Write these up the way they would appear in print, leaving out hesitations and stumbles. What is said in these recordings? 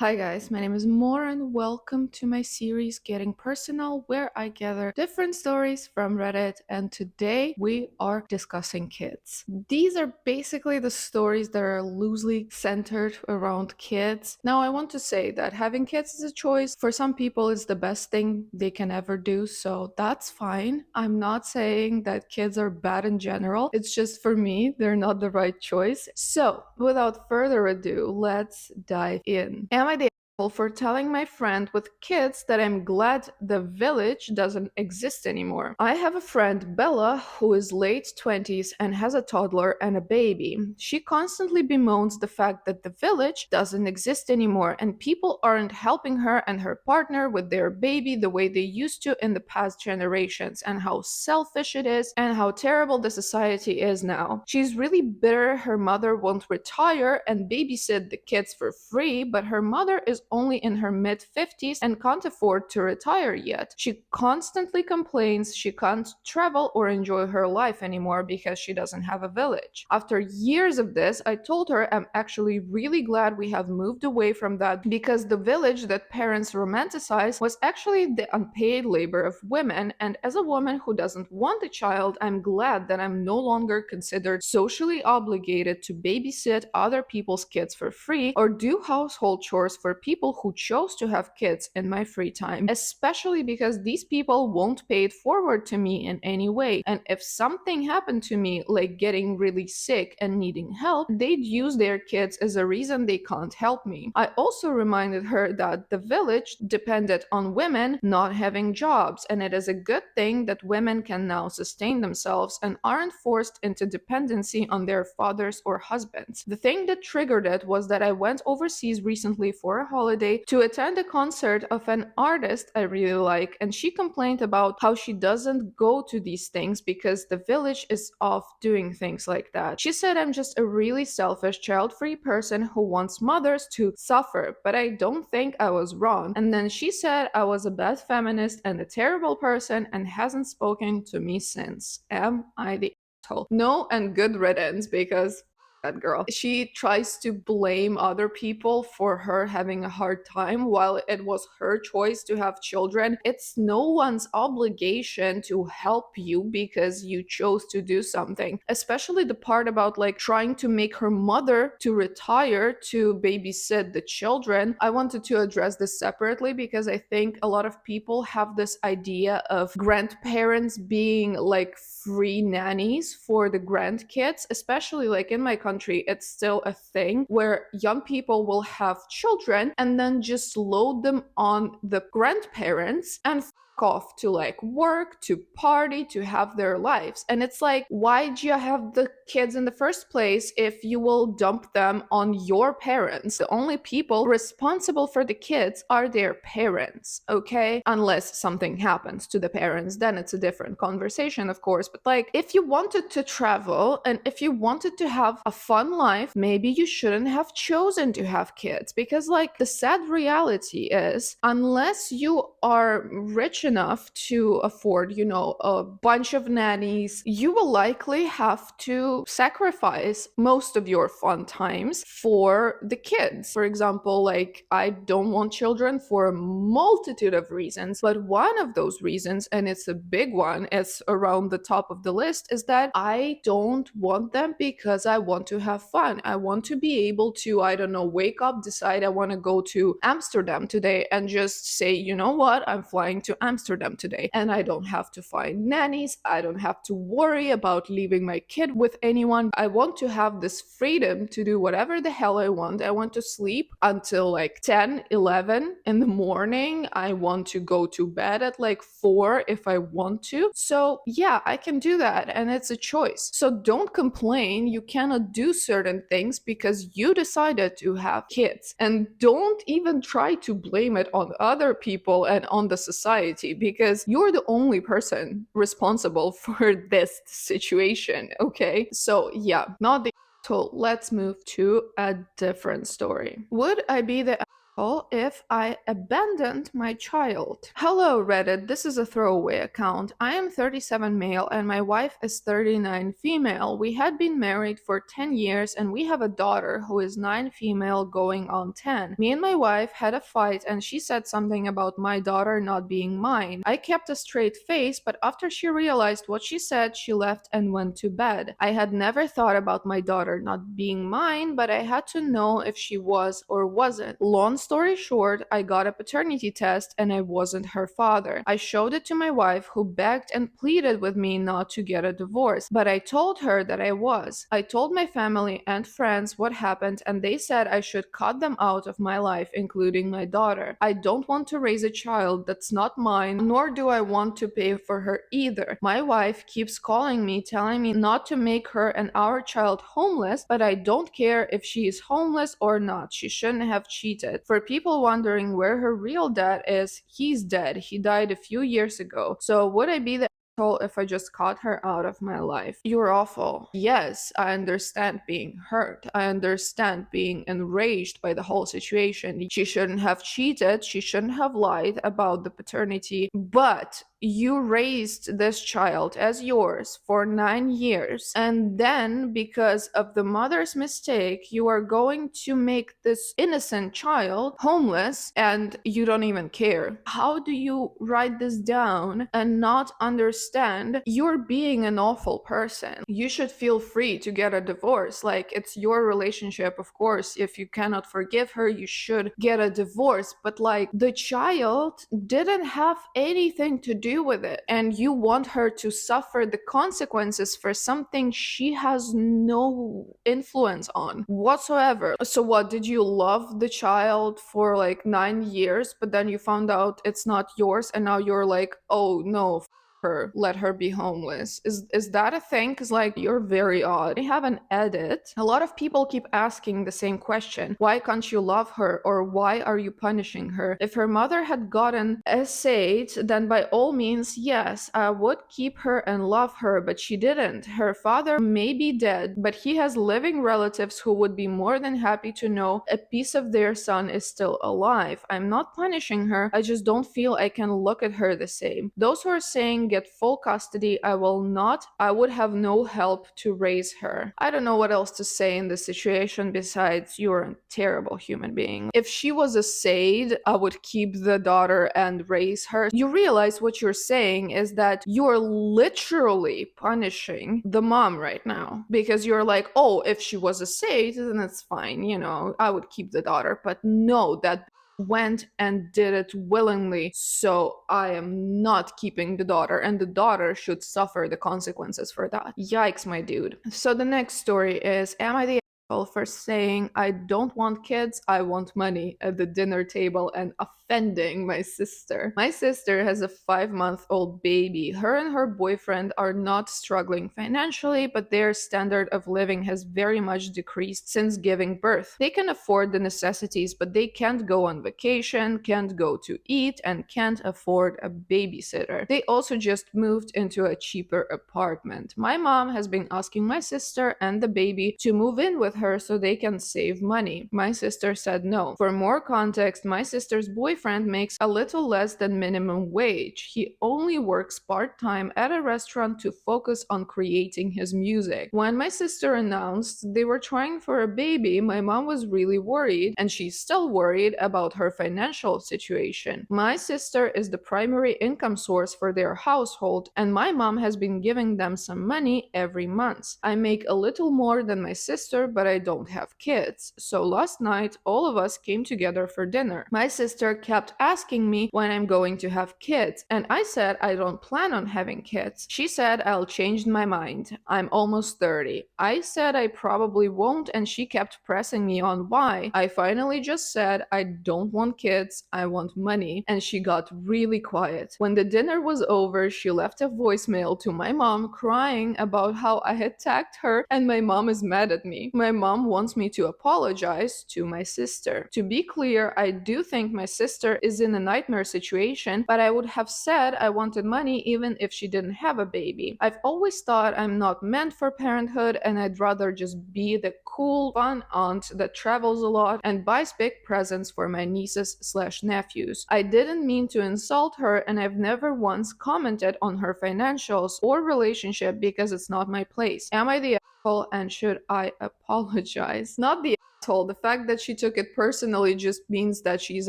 Hi guys, my name is Moore and welcome to my series Getting Personal, where I gather different stories from Reddit, and today we are discussing kids. These are basically the stories that are loosely centered around kids. Now I want to say that having kids is a choice. For some people it's the best thing they can ever do, so that's fine. I'm not saying that kids are bad in general, it's just for me, they're not the right choice. So without further ado, let's dive in. Am I the asshole for telling my friend with kids that I'm glad the village doesn't exist anymore? I have a friend, Bella, who is late 20s and has a toddler and a baby. She constantly bemoans the fact that the village doesn't exist anymore and people aren't helping her and her partner with their baby the way they used to in the past generations, and how selfish it is and how terrible the society is now. She's really bitter her mother won't retire and babysit the kids for free, but her mother is only in her mid 50s and can't afford to retire yet. She constantly complains she can't travel or enjoy her life anymore because she doesn't have a village. After years of this, I told her I'm actually really glad we have moved away from that, because the village that parents romanticize was actually the unpaid labor of women, and as a woman who doesn't want a child, I'm glad that I'm no longer considered socially obligated to babysit other people's kids for free or do household chores for people who chose to have kids in my free time, especially because these people won't pay it forward to me in any way. And if something happened to me, like getting really sick and needing help, they'd use their kids as a reason they can't help me. I also reminded her that the village depended on women not having jobs, and it is a good thing that women can now sustain themselves and aren't forced into dependency on their fathers or husbands. The thing that triggered it was that I went overseas recently for a holiday to attend a concert of an artist I really like, and she complained about how she doesn't go to these things because the village is off doing things like that. She said I'm just a really selfish, child-free person who wants mothers to suffer, but I don't think I was wrong. And then she said I was a bad feminist and a terrible person and hasn't spoken to me since. Am I the asshole? No, and good riddance, because that girl. She tries to blame other people for her having a hard time while it was her choice to have children. It's no one's obligation to help you because you chose to do something. Especially the part about like trying to make her mother to retire to babysit the children. I wanted to address this separately because I think a lot of people have this idea of grandparents being like free nannies for the grandkids, especially like in my country. It's still a thing where young people will have children and then just load them on the grandparents and off to like work, to party, to have their lives. And it's like, why'd you have the kids in the first place if you will dump them on your parents? The only people responsible for the kids are their parents, okay? Unless something happens to the parents, then it's a different conversation, of course. But like, if you wanted to travel and if you wanted to have a fun life, maybe you shouldn't have chosen to have kids, because like the sad reality is, unless you are rich enough to afford, a bunch of nannies, you will likely have to sacrifice most of your fun times for the kids. For example, like I don't want children for a multitude of reasons, but one of those reasons, and it's a big one, it's around the top of the list, is that I don't want them because I want to have fun. I want to be able to, I don't know, wake up, decide I want to go to Amsterdam today and just say, you know what, I'm flying to Amsterdam today. And I don't have to find nannies. I don't have to worry about leaving my kid with anyone. I want to have this freedom to do whatever the hell I want. I want to sleep until like 10, 11 in the morning. I want to go to bed at like 4 if I want to. So yeah, I can do that, and it's a choice. So don't complain you cannot do certain things because you decided to have kids. And don't even try to blame it on other people and on the society, because you're the only person responsible for this situation, okay? So yeah, not the asshole. Let's move to a different story. Would I be the asshole if I abandoned my child. Hello Reddit, this is a throwaway account. I am 37 male and my wife is 39 female. We had been married for 10 years and we have a daughter who is 9 female going on 10. Me and my wife had a fight and she said something about my daughter not being mine. I kept a straight face, but after she realized what she said, she left and went to bed. I had never thought about my daughter not being mine, but I had to know if she was or wasn't. Long story short, I got a paternity test and I wasn't her father. I showed it to my wife, who begged and pleaded with me not to get a divorce, but I told her that I was. I told my family and friends what happened and they said I should cut them out of my life, including my daughter. I don't want to raise a child that's not mine, nor do I want to pay for her either. My wife keeps calling me, telling me not to make her and our child homeless, but I don't care if she is homeless or not. She shouldn't have cheated. For people wondering where her real dad is, he's dead. He died a few years ago. So would I be the asshole if I just cut her out of my life? You're awful. Yes, I understand being hurt. I understand being enraged by the whole situation. She shouldn't have cheated. She shouldn't have lied about the paternity. But you raised this child as yours for 9 years, and then because of the mother's mistake, you are going to make this innocent child homeless and you don't even care. How do you write this down and not understand you're being an awful person? You should feel free to get a divorce. Like, it's your relationship, of course. If you cannot forgive her, you should get a divorce. But like, the child didn't have anything to do with it, and you want her to suffer the consequences for something she has no influence on whatsoever. So what, did you love the child for like 9 years, but then you found out it's not yours and now you're like, oh no, her, let her be homeless? Is that a thing? Because like, you're very odd. I have an edit. A lot of people keep asking the same question: why can't you love her, or why are you punishing her? If her mother had gotten essayed, then by all means, yes, I would keep her and love her, but she didn't. Her father may be dead, but he has living relatives who would be more than happy to know a piece of their son is still alive. I'm not punishing her, I just don't feel I can look at her the same. Those who are saying get full custody, I will not. I would have no help to raise her. I don't know what else to say in this situation besides you're a terrible human being. If she was a Said, I would keep the daughter and raise her. You realize what you're saying is that you're literally punishing the mom right now, because you're like, oh, if she was a Said, then it's fine, you know, I would keep the daughter. But no, that went and did it willingly, so I am not keeping the daughter, and the daughter should suffer the consequences for that. Yikes, my dude. So the next story is, am I the asshole for saying I don't want kids, I want money at the dinner table and offending my sister? My sister has a 5-month-old baby. Her and her boyfriend are not struggling financially, but their standard of living has very much decreased since giving birth. They can afford the necessities, but they can't go on vacation, can't go to eat, and can't afford a babysitter. They also just moved into a cheaper apartment. My mom has been asking my sister and the baby to move in with her so they can save money. My sister said no. For more context, my sister's boyfriend makes a little less than minimum wage. He only works part-time at a restaurant to focus on creating his music. When my sister announced they were trying for a baby, my mom was really worried, and she's still worried about her financial situation. My sister is the primary income source for their household, and my mom has been giving them some money every month. I make a little more than my sister, but I don't have kids. So last night, all of us came together for dinner. My sister kept asking me when I'm going to have kids, and I said I don't plan on having kids. She said I'll change my mind. I'm almost 30. I said I probably won't, and she kept pressing me on why. I finally just said I don't want kids, I want money, and she got really quiet. When the dinner was over, she left a voicemail to my mom crying about how I had attacked her and my mom is mad at me. My mom wants me to apologize to my sister. To be clear, I do think my sister is in a nightmare situation, but I would have said I wanted money even if she didn't have a baby. I've always thought I'm not meant for parenthood, and I'd rather just be the cool, fun aunt that travels a lot and buys big presents for my nieces/nephews. I didn't mean to insult her, and I've never once commented on her financials or relationship because it's not my place. Am I the asshole, and should I apologize? Not the asshole. The fact that she took it personally just means that she's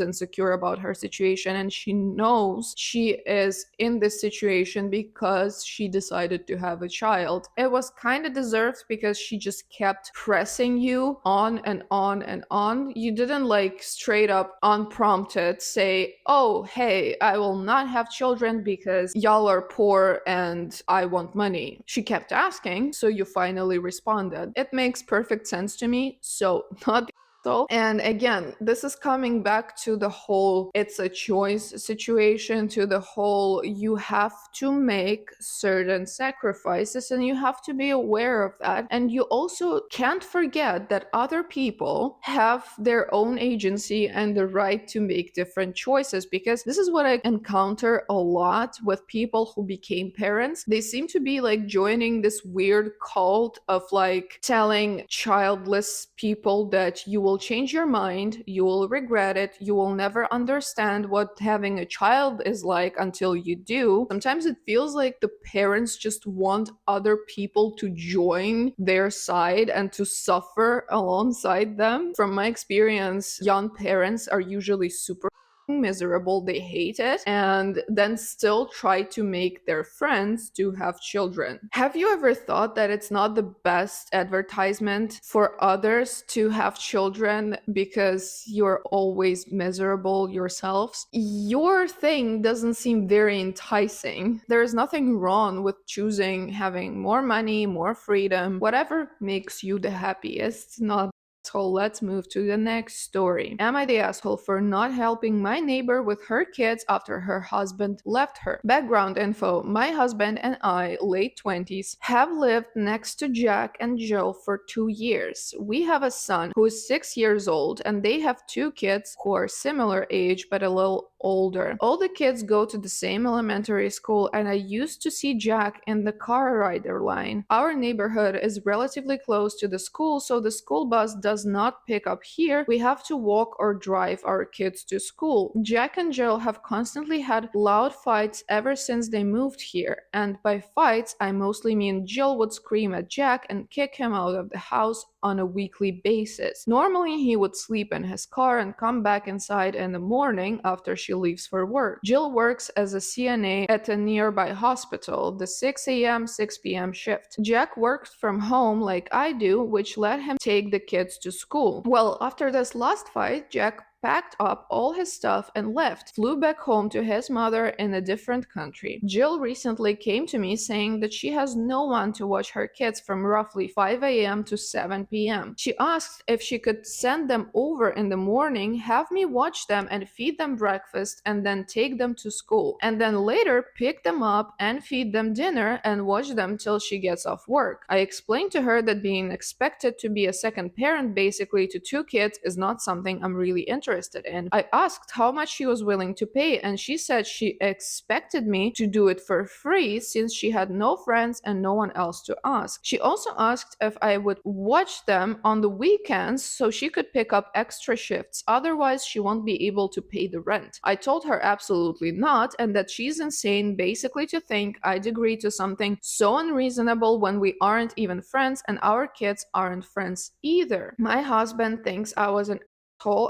insecure about her situation, and she knows she is in this situation because she decided to have a child. It was kind of deserved because she just kept pressing you on and on and on. You didn't like straight up unprompted say, oh, hey, I will not have children because y'all are poor and I want money. She kept asking, so you finally responded. It makes perfect sense to me, so not so. And again, this is coming back to the whole it's a choice situation, to the whole you have to make certain sacrifices and you have to be aware of that. And you also can't forget that other people have their own agency and the right to make different choices, because this is what I encounter a lot with people who became parents. They seem to be like joining this weird cult of like telling childless people that you will change your mind, you will regret it, you will never understand what having a child is like until you do. Sometimes it feels like the parents just want other people to join their side and to suffer alongside them. From my experience, young parents are usually super miserable, they hate it, and then still try to make their friends to have children. Have you ever thought that it's not the best advertisement for others to have children because you're always miserable yourselves? Your thing doesn't seem very enticing. There's nothing wrong with choosing having more money, more freedom, whatever makes you the happiest, not. So let's move to the next story. Am I the asshole for not helping my neighbor with her kids after her husband left her? Background info. My husband and I, late 20s, have lived next to Jack and Jill for 2 years. We have a son who is 6 years old, and they have 2 kids who are similar age but a little older. All the kids go to the same elementary school, and I used to see Jack in the car rider line. Our neighborhood is relatively close to the school, so the school bus does not pick up here. We have to walk or drive our kids to school. Jack and Jill have constantly had loud fights ever since they moved here, and by fights I mostly mean Jill would scream at Jack and kick him out of the house on a weekly basis. Normally he would sleep in his car and come back inside in the morning after she leaves for work. Jill works as a CNA at a nearby hospital, the 6 a.m. 6 p.m. shift. Jack works from home like I do, which let him take the kids to school. Well, after this last fight, Jack packed up all his stuff and left, flew back home to his mother in a different country. Jill recently came to me saying that she has no one to watch her kids from roughly 5 a.m. to 7 p.m. She asked if she could send them over in the morning, have me watch them and feed them breakfast, and then take them to school, and then later pick them up and feed them dinner and watch them till she gets off work. I explained to her that being expected to be a second parent basically to 2 kids is not something I'm really interested in. I asked how much she was willing to pay, and she said she expected me to do it for free since she had no friends and no one else to ask. She also asked if I would watch them on the weekends so she could pick up extra shifts, otherwise she won't be able to pay the rent. I told her absolutely not, and that she's insane basically to think I'd agree to something so unreasonable when we aren't even friends and our kids aren't friends either. My husband thinks I was an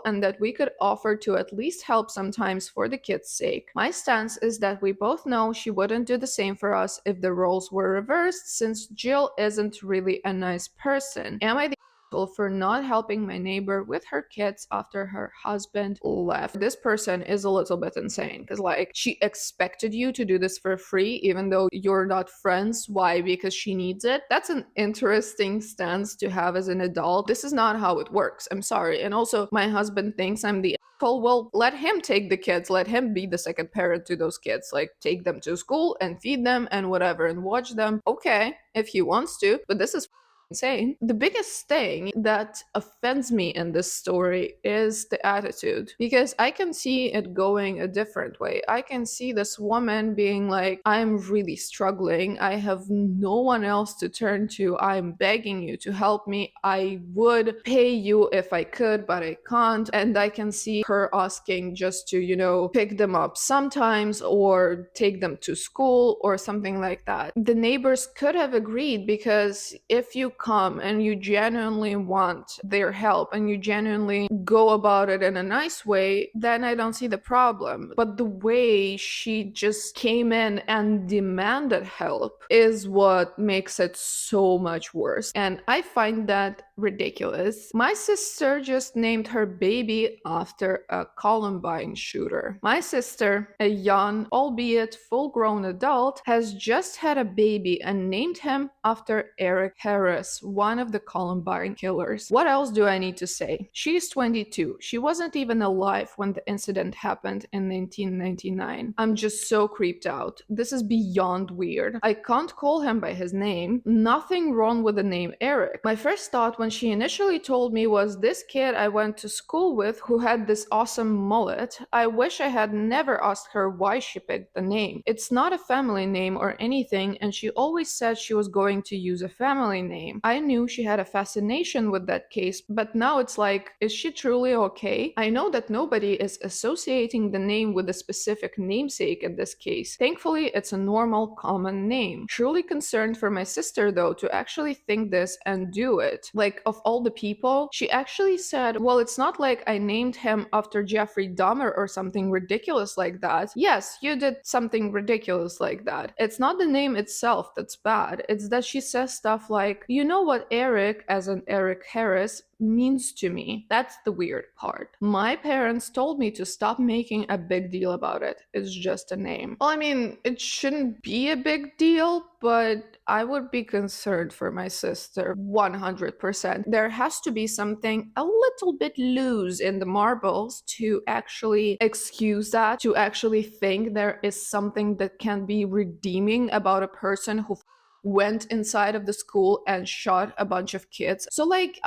and that we could offer to at least help sometimes for the kids' sake. My stance is that we both know she wouldn't do the same for us if the roles were reversed, since Jill isn't really a nice person. Am I the asshole for not helping my neighbor with her kids after her husband left? This person is a little bit insane, because like she expected you to do this for free even though you're not friends. Why? Because she needs it? That's an interesting stance to have as an adult. This is not how it works. I'm sorry. And also, my husband thinks I'm the asshole. Well, let him take the kids. Let him be the second parent to those kids. Like, take them to school and feed them and whatever and watch them. Okay, if he wants to. But this is insane. The biggest thing that offends me in this story is the attitude, because I can see it going a different way. I can see this woman being like, I'm really struggling. I have no one else to turn to. I'm begging you to help me. I would pay you if I could, but I can't. And I can see her asking just to, pick them up sometimes or take them to school or something like that. The neighbors could have agreed, because if you come and you genuinely want their help and you genuinely go about it in a nice way, then I don't see the problem. But the way she just came in and demanded help is what makes it so much worse. And I find that ridiculous. My sister just named her baby after a Columbine shooter. My sister, a young, albeit full grown adult, has just had a baby and named him after Eric Harris, one of the Columbine killers. What else do I need to say? She's 22. She wasn't even alive when the incident happened in 1999. I'm just so creeped out. This is beyond weird. I can't call him by his name. Nothing wrong with the name Eric. My first thought when she initially told me was, this kid I went to school with who had this awesome mullet. I wish I had never asked her why she picked the name. It's not a family name or anything, and she always said she was going to use a family name. I knew she had a fascination with that case, but now it's like, is she truly okay? I know that nobody is associating the name with a specific namesake in this case. Thankfully, it's a normal, common name. Truly concerned for my sister, though, to actually think this and do it. Like, of all the people, she actually said, well, it's not like I named him after Jeffrey Dahmer or something ridiculous like that. Yes, you did something ridiculous like that. It's not the name itself that's bad. It's that she says stuff like, you know what Eric, as in Eric Harris, means to me. That's the weird part. My parents told me to stop making a big deal about it. It's just a name. Well, I mean, it shouldn't be a big deal, but I would be concerned for my sister 100%. There has to be something a little bit loose in the marbles to actually excuse that, to actually think there is something that can be redeeming about a person who went inside of the school and shot a bunch of kids. So like,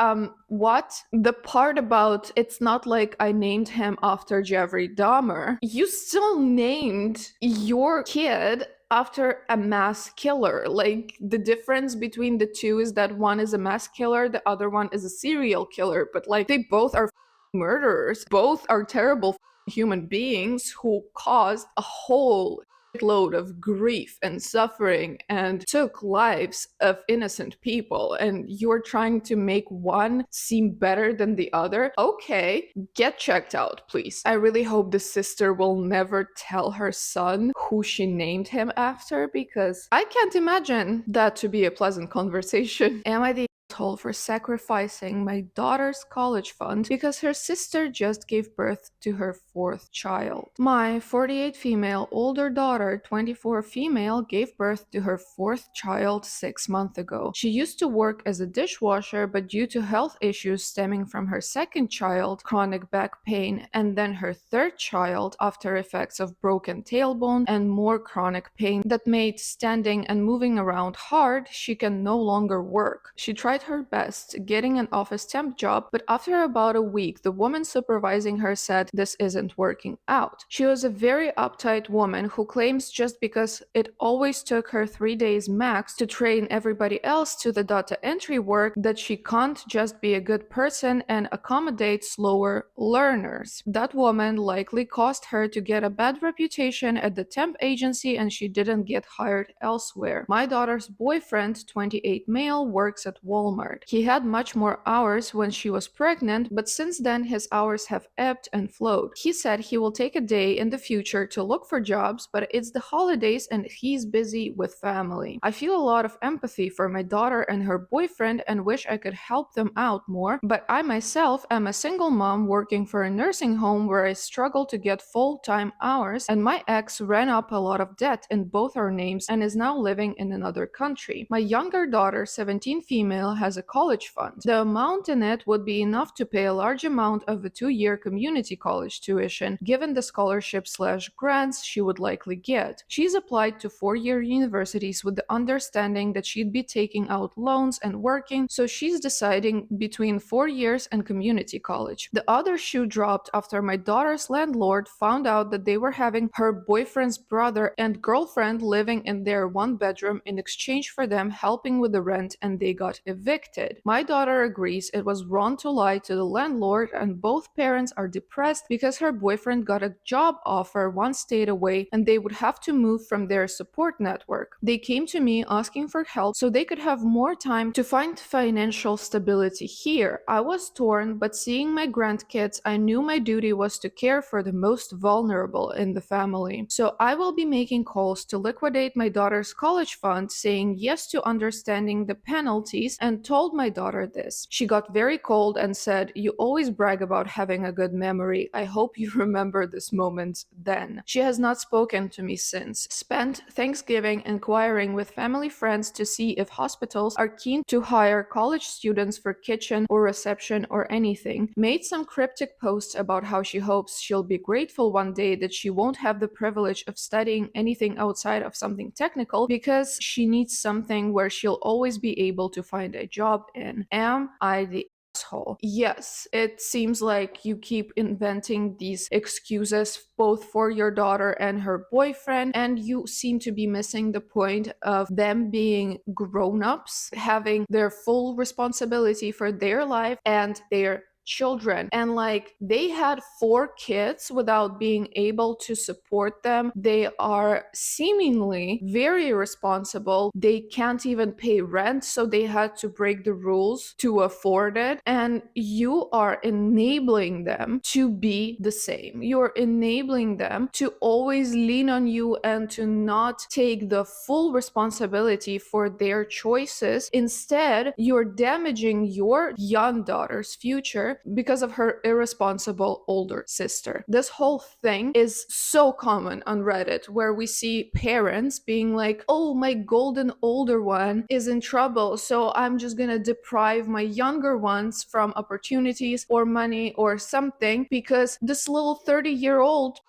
what? The part about it's not like I named him after Jeffrey Dahmer. You still named your kid after a mass killer. Like, the difference between the two is that one is a mass killer, the other one is a serial killer, but like, they both are murderers. Both are terrible human beings who caused a whole load of grief and suffering and took lives of innocent people, and you're trying to make one seem better than the other. Okay, get checked out, please. I really hope the sister will never tell her son who she named him after, because I can't imagine that to be a pleasant conversation. Am I the asshole for sacrificing my daughter's college fund because her sister just gave birth to her fourth child? My 48 female older daughter, 24 female, gave birth to her fourth child 6 months ago. She used to work as a dishwasher, but due to health issues stemming from her second child, chronic back pain, and then her third child, after effects of broken tailbone and more chronic pain that made standing and moving around hard, she can no longer work. She tried her best getting an office temp job, but after about a week, the woman supervising her said this isn't working out. She was a very uptight woman who claims just because it always took her 3 days max to train everybody else to the data entry work, that she can't just be a good person and accommodate slower learners. That woman likely caused her to get a bad reputation at the temp agency, and she didn't get hired elsewhere. My daughter's boyfriend, 28 male, works at Walmart. He had much more hours when she was pregnant, but since then his hours have ebbed and flowed. He said he will take a day in the future to look for jobs, but it's the holidays and he's busy with family. I feel a lot of empathy for my daughter and her boyfriend and wish I could help them out more, but I myself am a single mom working for a nursing home where I struggle to get full-time hours, and my ex ran up a lot of debt in both our names and is now living in another country. My younger daughter, 17 female, has a college fund. The amount in it would be enough to pay a large amount of a 2-year community college tuition, given the scholarship/grants she would likely get. She's applied to 4-year universities with the understanding that she'd be taking out loans and working, so she's deciding between 4 years and community college. The other shoe dropped after my daughter's landlord found out that they were having her boyfriend's brother and girlfriend living in their one bedroom in exchange for them helping with the rent, and they got evicted. My daughter agrees it was wrong to lie to the landlord, and both parents are depressed because her boyfriend got a job offer one state away and they would have to move from their support network. They came to me asking for help so they could have more time to find financial stability here. I was torn, but seeing my grandkids, I knew my duty was to care for the most vulnerable in the family. So I will be making calls to liquidate my daughter's college fund, saying yes to understanding the penalties, and told my daughter this. She got very cold and said, "You always brag about having a good memory. I hope you remember this moment then." She has not spoken to me since. Spent Thanksgiving inquiring with family friends to see if hospitals are keen to hire college students for kitchen or reception or anything. Made some cryptic posts about how she hopes she'll be grateful one day that she won't have the privilege of studying anything outside of something technical because she needs something where she'll always be able to find a job in. Am I the asshole? Yes, it seems like you keep inventing these excuses both for your daughter and her boyfriend, and you seem to be missing the point of them being grown-ups, having their full responsibility for their life and their children. And like, they had 4 kids without being able to support them. They are seemingly very irresponsible. They can't even pay rent, so they had to break the rules to afford it. And you are enabling them to be the same. You're enabling them to always lean on you and to not take the full responsibility for their choices. Instead, you're damaging your young daughter's future because of her irresponsible older sister. This whole thing is so common on Reddit, where we see parents being like, "Oh, my golden older one is in trouble, so I'm just gonna deprive my younger ones from opportunities or money or something because this little 30-year-old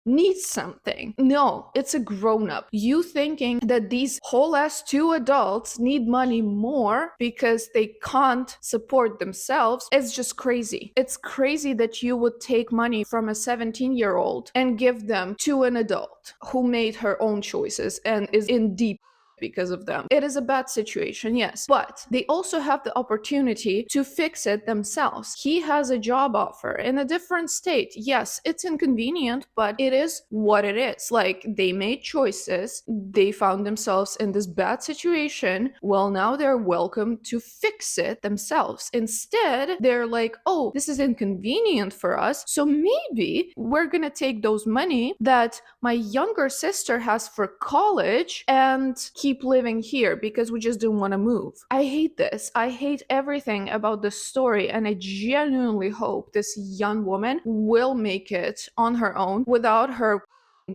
needs something." No, it's a grown-up. You thinking that these whole ass 2 adults need money more because they can't support themselves is just crazy. It's crazy that you would take money from a 17-year-old and give them to an adult who made her own choices and is in deep because of them. It is a bad situation, yes, but they also have the opportunity to fix it themselves. He has a job offer in a different state. Yes, it's inconvenient, but it is what it is. Like, they made choices, they found themselves in this bad situation. Well, now they're welcome to fix it themselves. Instead, they're like, "Oh, this is inconvenient for us, so maybe we're gonna take those money that my younger sister has for college and keep living here because we just don't want to move." I hate this. I hate everything about this story, and I genuinely hope this young woman will make it on her own without her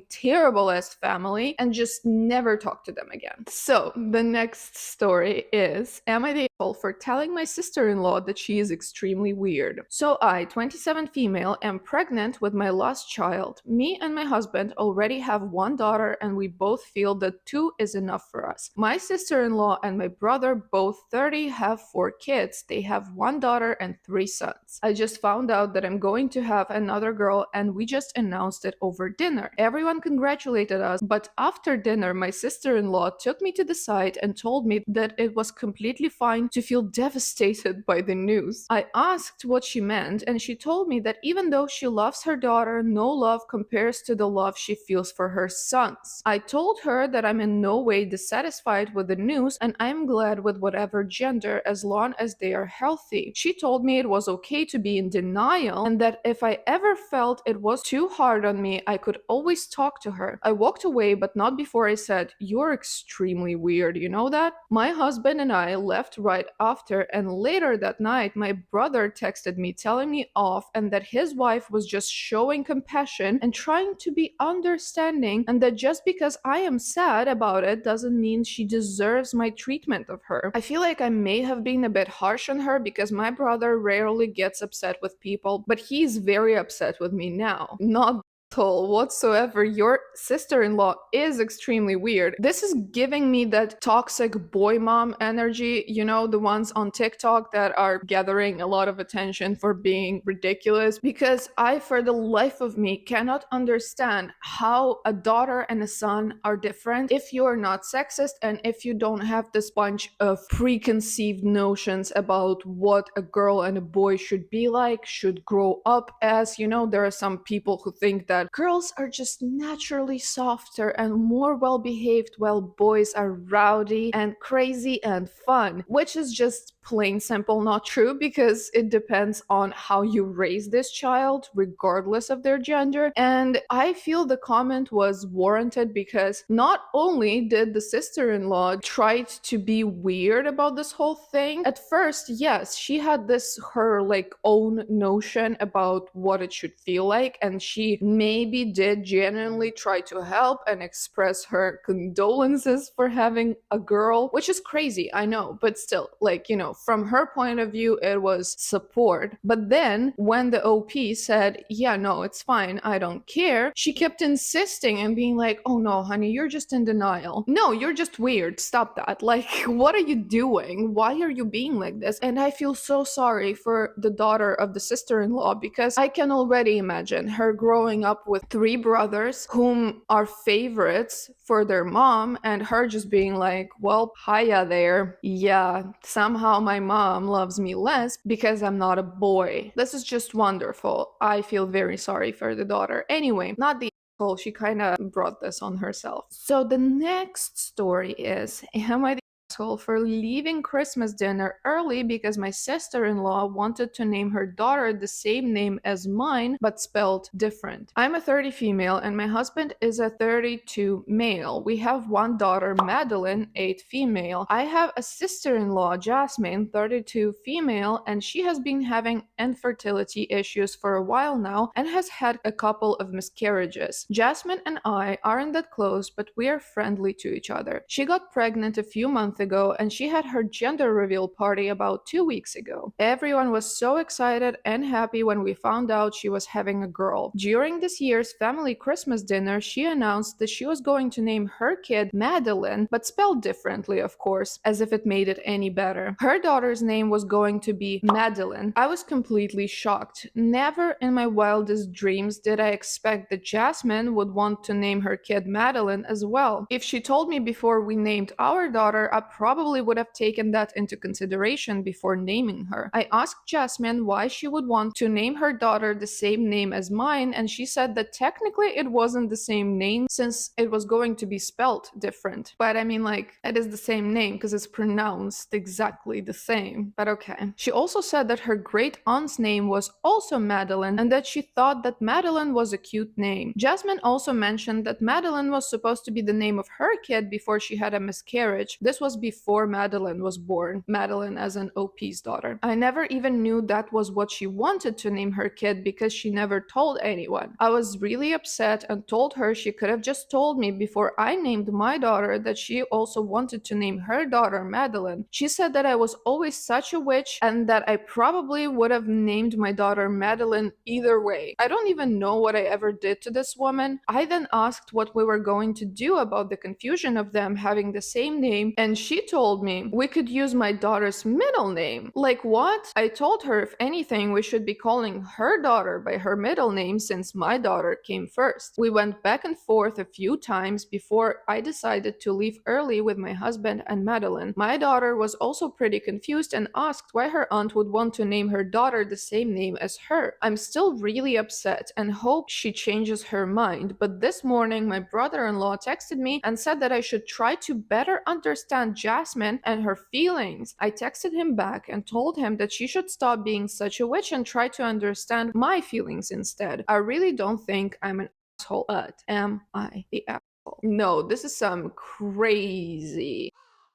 terrible ass family and just never talk to them again. So the next story is, am I the asshole for telling my sister-in-law that she is extremely weird? So I, 27 female, am pregnant with my last child. Me and my husband already have 1 daughter, and we both feel that 2 is enough for us. My sister-in-law and my brother, both 30, have 4 kids. They have 1 daughter and 3 sons. I just found out that I'm going to have another girl, and we just announced it over dinner. Everyone congratulated us, but after dinner, my sister-in-law took me to the side and told me that it was completely fine to feel devastated by the news. I asked what she meant, and she told me that even though she loves her daughter, no love compares to the love she feels for her sons. I told her that I'm in no way dissatisfied with the news, and I'm glad with whatever gender as long as they are healthy. She told me it was okay to be in denial, and that if I ever felt it was too hard on me, I could always talk to her. I walked away, but not before I said, "You're extremely weird, you know that?" My husband and I left right after, and later that night, my brother texted me telling me off and that his wife was just showing compassion and trying to be understanding, and that just because I am sad about it doesn't mean she deserves my treatment of her. I feel like I may have been a bit harsh on her because my brother rarely gets upset with people, but he's very upset with me now. Not whatsoever. Your sister-in-law is extremely weird. This is giving me that toxic boy mom energy, you know, the ones on TikTok that are gathering a lot of attention for being ridiculous, because I, for the life of me, cannot understand how a daughter and a son are different if you're not sexist and if you don't have this bunch of preconceived notions about what a girl and a boy should be like, should grow up as. You know, there are some people who think that girls are just naturally softer and more well behaved, while boys are rowdy and crazy and fun, which is just plain simple not true, because it depends on how you raise this child, regardless of their gender. And I feel the comment was warranted because not only did the sister-in-law try to be weird about this whole thing, at first, yes, she had this her like own notion about what it should feel like, and she maybe did genuinely try to help and express her condolences for having a girl, which is crazy, I know, but still, like, you know, from her point of view, it was support. But then when the OP said, "Yeah, no, it's fine, I don't care," she kept insisting and being like, "Oh no, honey, you're just in denial. No, you're just weird. Stop that. Like, what are you doing? Why are you being like this?" And I feel so sorry for the daughter of the sister-in-law, because I can already imagine her growing up with three brothers whom are favorites for their mom, and her just being like, "Well, hiya there. Yeah, somehow my mom loves me less because I'm not a boy." This is just wonderful. I feel very sorry for the daughter. Anyway, not the asshole, she kind of brought this on herself. So the next story is, am I the asshole for leaving Christmas dinner early because my sister-in-law wanted to name her daughter the same name as mine but spelled different? I'm a 30 female and my husband is a 32 male. We have one daughter, Madeline, 8 female. I have a sister-in-law, Jasmine, 32 female, and she has been having infertility issues for a while now and has had a couple of miscarriages. Jasmine and I aren't that close, but we are friendly to each other. She got pregnant a few months ago and she had her gender reveal party about 2 weeks ago. Everyone was so excited and happy when we found out she was having a girl. During this year's family Christmas dinner, she announced that she was going to name her kid Madeline, but spelled differently, of course, as if it made it any better. Her daughter's name was going to be Madeline. I was completely shocked. Never in my wildest dreams did I expect that Jasmine would want to name her kid Madeline as well. If she told me before we named our daughter, I probably would have taken that into consideration before naming her. I asked Jasmine why she would want to name her daughter the same name as mine, and she said that technically it wasn't the same name since it was going to be spelt different. But I mean, like, it is the same name because it's pronounced exactly the same. But okay. She also said that her great aunt's name was also Madeline and that she thought that Madeline was a cute name. Jasmine also mentioned that Madeline was supposed to be the name of her kid before she had a miscarriage. This was before Madeline was born. Madeline as an OP's daughter. I never even knew that was what she wanted to name her kid because she never told anyone. I was really upset and told her she could have just told me before I named my daughter that she also wanted to name her daughter Madeline. She said that I was always such a witch and that I probably would have named my daughter Madeline either way. I don't even know what I ever did to this woman. I then asked what we were going to do about the confusion of them having the same name, and she told me we could use my daughter's middle name. Like what? I told her if anything we should be calling her daughter by her middle name since my daughter came first. We went back and forth a few times before I decided to leave early with my husband and Madeline. My daughter was also pretty confused and asked why her aunt would want to name her daughter the same name as her. I'm still really upset and hope she changes her mind, but this morning my brother-in-law texted me and said that I should try to better understand Jasmine and her feelings. I texted him back and told him that she should stop being such a witch and try to understand my feelings instead. I really don't think I'm an asshole, but am I the asshole? No, this is some crazy.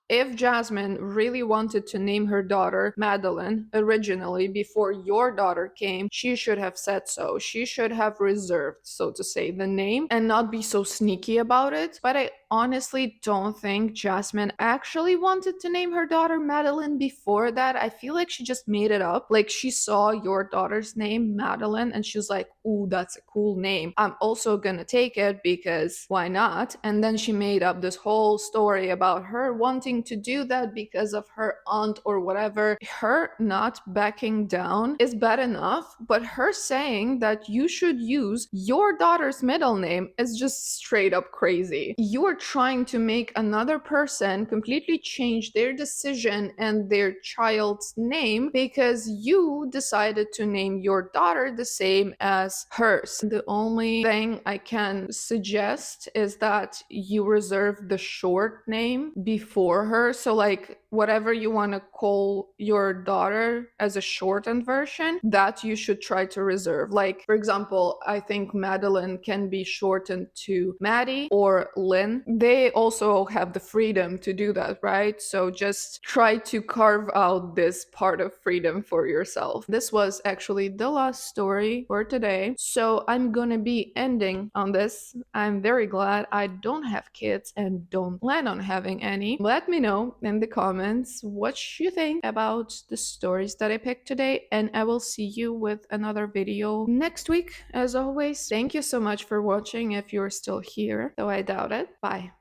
If Jasmine really wanted to name her daughter Madeline originally before your daughter came, she should have said so. She should have reserved, so to say, the name and not be so sneaky about it. But I honestly don't think Jasmine actually wanted to name her daughter Madeline before that. I feel like she just made it up. Like she saw your daughter's name, Madeline, and she was like, ooh, that's a cool name. I'm also gonna take it because why not? And then she made up this whole story about her wanting to do that because of her aunt or whatever. Her not backing down is bad enough, but her saying that you should use your daughter's middle name is just straight up crazy. You are trying to make another person completely change their decision and their child's name because you decided to name your daughter the same as hers. The only thing I can suggest is that you reserve the short name before her. So, like, whatever you want to call your daughter as a shortened version, that you should try to reserve. Like, for example, I think Madeline can be shortened to Maddie or Lynn. They also have the freedom to do that, right? So just try to carve out this part of freedom for yourself. This was actually the last story for today. So I'm gonna be ending on this. I'm very glad I don't have kids and don't plan on having any. Let me know in the comments what you think about the stories that I picked today, and I will see you with another video next week. As always, thank you so much for watching if you're still here, though I doubt it. Bye.